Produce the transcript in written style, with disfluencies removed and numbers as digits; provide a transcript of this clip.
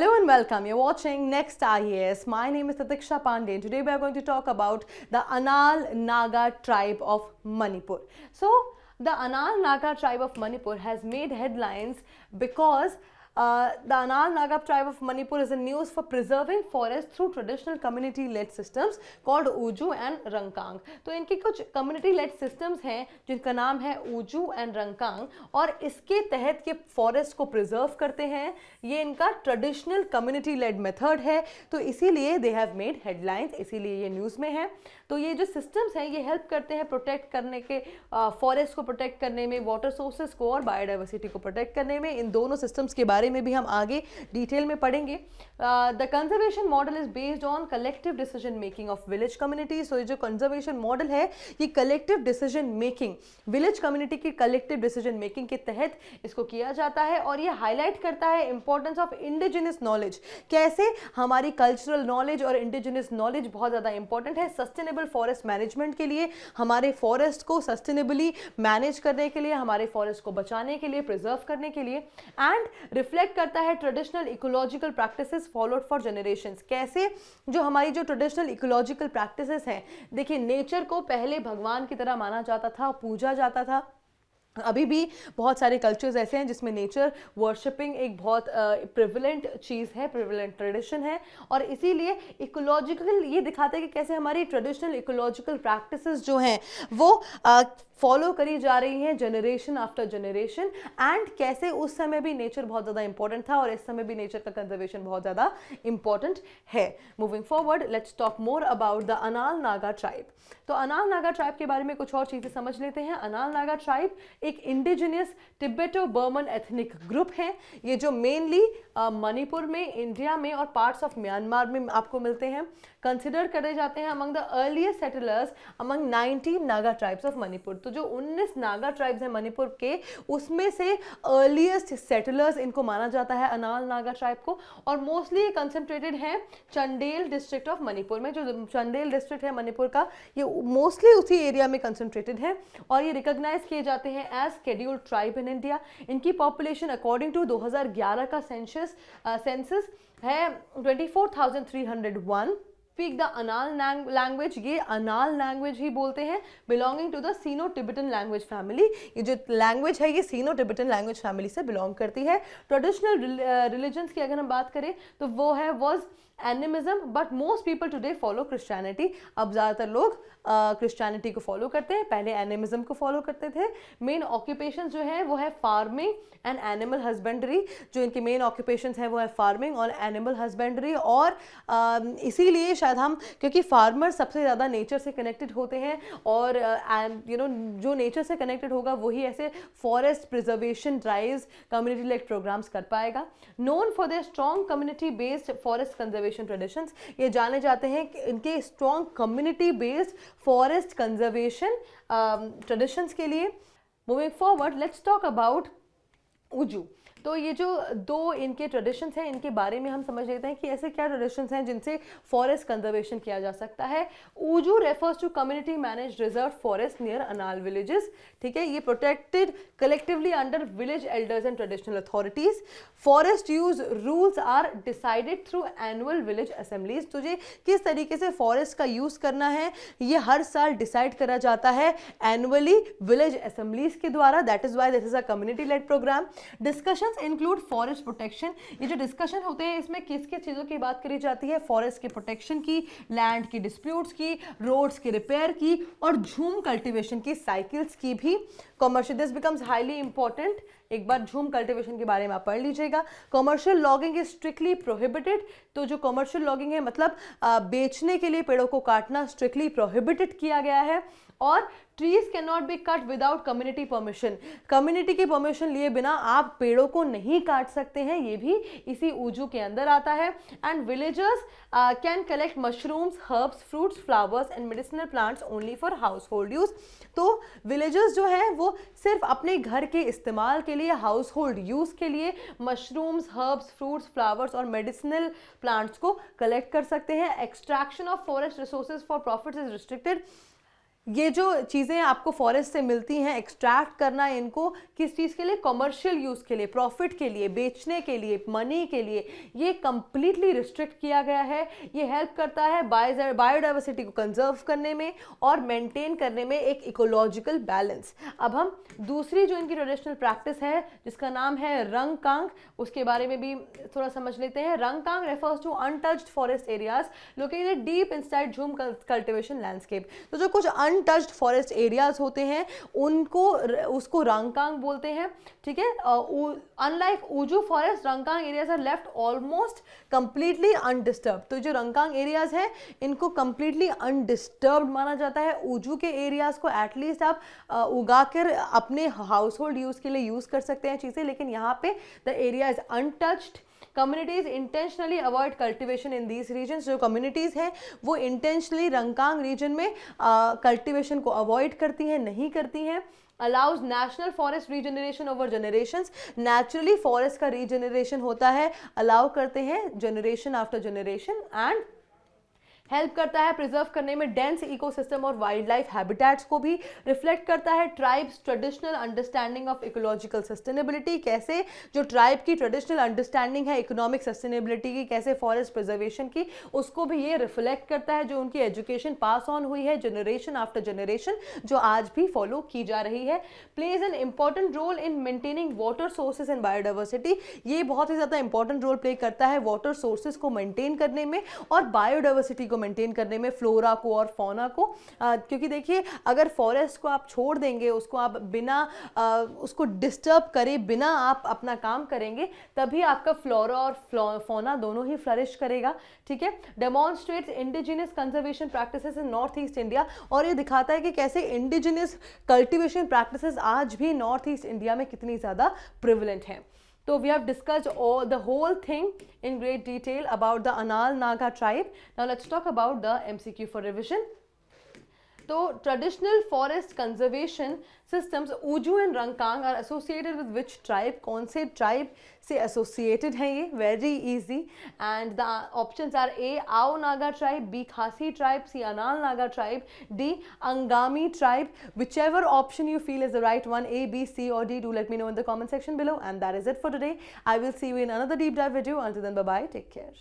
Hello and welcome. You're watching Next IAS. My name is Tatiksha Pandey. Today we are going to talk about the Anal Naga tribe of Manipur. So, the Anal Naga tribe of Manipur has made headlines because the Anal Naga tribe of Manipur is in news for preserving forests through traditional community-led systems called Uju and Rangkang. तो इनके कुछ community-led systems हैं जिनका नाम है Uju and Rangkang और इसके तहत ये forest को preserve करते हैं. ये इनका traditional community-led method है, तो इसीलिए they have made headlines, इसीलिए ये news में है. तो ये जो systems हैं ये help करते हैं protect करने के forest को protect करने में, water sources को और biodiversity को protect करने में. इन दोनों systems के बारे में भी हम आगे डिटेल में पढ़ेंगे. The conservation model is based on collective decision making of village community. So ये जो कंजर्वेशन मॉडल है ये collective decision making, village community की कलेक्टिव डिसीजन मेकिंग के तहत इसको किया जाता है और ये हाईलाइट करता है इंपॉर्टेंस ऑफ इंडिजिनस नॉलेज. कैसे हमारी कल्चरल नॉलेज और इंडिजिनस नॉलेज बहुत ज़्यादा इंपॉर्टेंट है सस्टेनेबल फॉरेस्ट मैनेजमेंट के लिए, हमारे फॉरेस्ट को सस्टेनेबली मैनेज करने के लिए, हमारे फॉरेस्ट को बचाने के लिए, प्रिजर्व करने के लिए. एंड रिफ्लेक्ट करता है traditional ecological practices followed for generations. कैसे जो हमारी जो ट्रेडिशनल इकोलॉजिकल प्रैक्टिसेस हैं, देखिए नेचर को पहले भगवान की तरह माना जाता था, पूजा जाता था. अभी भी बहुत सारे कल्चर्स ऐसे हैं जिसमें नेचर वर्शिपिंग एक बहुत प्रिविलेंट चीज़ है, प्रिविलेंट ट्रेडिशन है और इसीलिए इकोलॉजिकल ये दिखाता है कि कैसे हमारी ट्रेडिशनल इकोलॉजिकल प्रैक्टिसेस जो हैं वो फॉलो करी जा रही हैं जनरेशन आफ्टर जनरेशन एंड कैसे उस समय भी नेचर बहुत ज़्यादा इंपॉर्टेंट था और इस समय भी नेचर का कंजर्वेशन बहुत ज़्यादा इंपॉर्टेंट है. Moving forward let's talk more about the अनाल नागा ट्राइब. तो अनाल नागा ट्राइब के बारे में कुछ और चीज़ें समझ लेते हैं. अनाल नागा ट्राइब एक indigenous Tibeto Burman ethnic group है. ये जो मेनली मणिपुर में, इंडिया में और पार्ट्स ऑफ म्यांमार में आपको मिलते हैं. कंसिडर करे जाते हैं among the earliest settlers among 19 Naga tribes of Manipur. तो जो 19 नागा ट्राइब्स हैं मणिपुर के, उसमें से अर्लीस्ट सेटलर्स इनको माना जाता है अनाल नागा ट्राइब को. और मोस्टली कंसंट्रेटेड है चंडेल डिस्ट्रिक्ट ऑफ मणिपुर में. जो चंडेल डिस्ट्रिक्ट है मणिपुर का ये मोस्टली उसी एरिया में कंसंट्रेटेड है और ये रिकॉग्नाइज किए जाते हैं as scheduled tribe in India. इनकी पॉपुलेशन अकॉर्डिंग टू 2011 का सेंसस है 24,301. स्पीक द अनाल लैंग्वेज, ये अनाल लैंग्वेज ही बोलते हैं, belonging to the Sino Tibetan language family. ये जो लैंग्वेज है ये सीनो टिबेटन लैंग्वेज फैमिली से बिलोंग करती है. ट्रेडिशनल रिलीजन्स की अगर हम बात करें तो वो है was animism but most people today follow Christianity. अब ज़्यादातर लोग क्रिश्चियनिटी को फॉलो करते हैं, पहले एनिमिज्म को फॉलो करते थे. मेन ऑक्यूपेशन जो है वो है फार्मिंग एंड एनिमल हस्बेंड्री. जो इनके मेन ऑक्यूपेशंस हैं वो है फार्मिंग और एनिमल हस्बेंड्री. और इसीलिए शायद हम, क्योंकि फार्मर सबसे ज़्यादा नेचर से कनेक्टेड होते हैं और जो नेचर से कनेक्टेड होगा वही ऐसे forest preservation drives, community led programmes कर पाएगा. Known for their strong community based forest conservation traditions. ये जाने जाते हैं कि इनके strong community based forest conservation traditions के लिए. Moving forward let's talk about Uju. तो ये जो दो इनके ट्रेडिशंस हैं इनके बारे में हम समझ लेते हैं कि ऐसे क्या ट्रेडिशंस हैं जिनसे फॉरेस्ट कंजर्वेशन किया जा सकता है. Uju refers to community managed reserve forest near Anal villages. ठीक है, ये protected collectively under village elders and traditional authorities. Forest use rules are decided through annual village assemblies. तुझे किस तरीके से फॉरेस्ट का यूज करना है ये हर साल डिसाइड करा जाता है एनुअली विलेज असेंबलीज के द्वारा. That is why this is a community led programme. Discussion include forest protection. ये जो डिस्कशन होते हैं इसमें किस किस चीज़ों की बात करी जाती है? फॉरेस्ट के प्रोटेक्शन की, लैंड की डिस्प्यूट्स की, रोड्स के रिपेयर की और झूम कल्टीवेशन की, साइकिल्स की भी. Commercial, this becomes highly important. एक बार झूम कल्टीवेशन के बारे में आप पढ़ लीजिएगा. Commercial logging is strictly prohibited. तो जो कॉमर्शियल लॉगिंग है मतलब बेचने के लिए पेड़ों को काटना स्ट्रिक्टली प्रोहिबिटेड किया गया है. और trees can not be cut without community permission. Community की परमिशन लिए बिना आप पेड़ों को नहीं काट सकते हैं, ये भी इसी उजू के अंदर आता है. And villagers can collect mushrooms, herbs, fruits, flowers and medicinal plants only for house hold use. तो विलेजर्स जो हैं वो सिर्फ अपने घर के इस्तेमाल के लिए, हाउस होल्ड यूज के लिए मशरूम्स, हर्ब्स, फ्रूट्स, फ्लावर्स और मेडिसिनल प्लांट्स को कलेक्ट कर सकते हैं. Extraction of forest resources for profits is restricted. ये जो चीज़ें आपको फॉरेस्ट से मिलती हैं, एक्सट्रैक्ट करना इनको किस चीज़ के लिए, कमर्शियल यूज़ के लिए, प्रॉफिट के लिए, बेचने के लिए, मनी के लिए, ये कंप्लीटली रिस्ट्रिक्ट किया गया है। ये हेल्प करता है बायोडाइवर्सिटी को कंजर्व करने में और मेंटेन करने में एक इकोलॉजिकल बैलेंस। अब हम दूसरी जो इनकी ट्रेडिशनल प्रैक्टिस है जिसका नाम है रंगकांग, उसके बारे में भी थोड़ा समझ लेते हैं। Rangkang refers to untouched forest areas located deep inside jhum cultivation landscape. तो जो कुछ अनटच्ड फॉरेस्ट एरियाज होते हैं उनको उसको रंगकांग बोलते हैं, ठीक है। Unlike Uju forest, Rangkang areas are left almost completely undisturb. तो जो रंगकांग एरियाज हैं इनको कंप्लीटली अनडिस्टर्ब्ड माना जाता है। ऊजू के एरियाज को एटलीस्ट आप उगा कर अपने हाउस होल्ड यूज़ के लिए यूज़ कर सकते हैं चीज़ें, लेकिन यहाँ पे the area is untouched. Communities intentionally avoid cultivation in these regions. जो कम्युनिटीज़ हैं वो इंटेंशनली रंगकांग रीजन में कल्टिवेशन को अवॉइड करती हैं, नहीं करती हैं। Allows national forest regeneration over generations. Naturally forest का रीजनरेशन होता है, अलाउ करते हैं generation after generation. And help करता है प्रिजर्व करने में डेंस इकोसिस्टम और वाइल्ड लाइफ हैबिटेट्स को भी रिफ्लेक्ट करता है। Tribes traditional understanding of ecological sustainability, कैसे जो ट्राइब की ट्रेडिशनल अंडरस्टैंडिंग है इकोनॉमिक सस्टेनेबिलिटी की, कैसे फॉरेस्ट प्रिजर्वेशन की, उसको भी ये रिफ्लेक्ट करता है। जो उनकी एजुकेशन पास ऑन हुई है जनरेशन आफ्टर जनरेशन, जो आज भी फॉलो की जा रही है। Plays an important role in maintaining water sources and biodiversity. ये बहुत ही ज़्यादा इंपॉर्टेंट रोल प्ले करता है वाटर सोर्सेज को मेंटेन करने में और बायोडाइवर्सिटी को मेंटेन करने में, फ्लोरा को और फौना को। क्योंकि देखिए अगर फॉरेस्ट को आप छोड़ देंगे, उसको आप बिना उसको डिस्टर्ब करे, बिना आप अपना काम करेंगे, तभी आपका फ्लोरा और फौना दोनों ही फ्लरिश करेगा, ठीक है। डेमोन्स्ट्रेट्स इंडिजिनस कंजर्वेशन प्रैक्टिसेस इन नॉर्थ ईस्ट इंडिया, और ये दिखाता है कि कैसे इंडिजिनस कल्टिवेशन प्रैक्टिसेस आज भी नॉर्थ ईस्ट इंडिया में कितनी ज़्यादा प्रिविलेंट हैं। So we have discussed the whole thing in great detail about the Anal Naga tribe. Now let's talk about the MCQ for revision. तो traditional forest conservation systems Uju and Rangkang are associated with which tribe, कौन से tribe से associated हैं ये, very easy. And the options are A Ao Naga tribe, B Khasi tribe, C Anal Naga tribe, D Angami tribe. whichever option you feel is the right one, A, B, C or D, do let me know in the comment section below. And that is it for today. I will see you in another deep dive video. Until then, bye bye, take care.